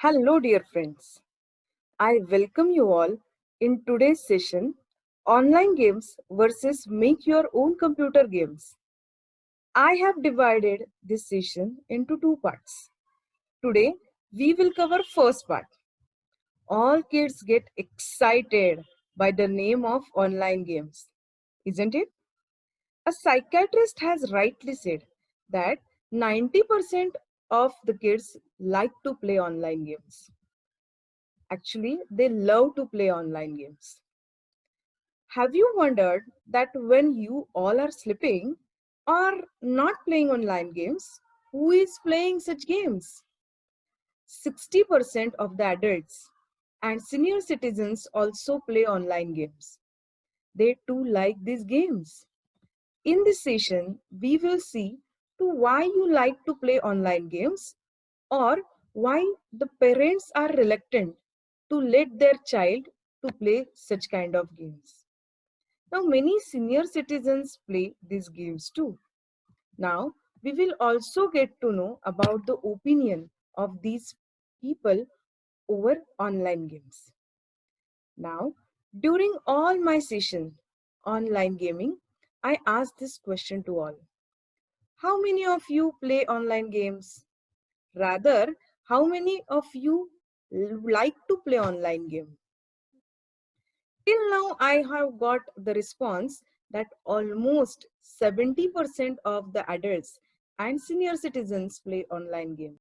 Hello, dear friends. I welcome you all in today's session Online Games versus Make Your Own Computer Games. I have divided this session into two parts. Today, we will cover first part. All kids get excited by the name of online games, isn't it? A psychiatrist has rightly said that 90% of the kids like to play online games. Actually, they love to play online games. Have you wondered that when you all are sleeping or not playing online games, who is playing such games? 60% of the adults and senior citizens also play online games. They too like these games. In this session, we will see to why you like to play online games or why the parents are reluctant to let their child to play such kind of games. Now many senior citizens play these games too. Now we will also get to know about the opinion of these people over online games. Now during all my sessions online gaming, I ask this question to all. How many of you play online games? Rather, how many of you like to play online game? Till now, I have got the response that almost 70% of the adults and senior citizens play online games.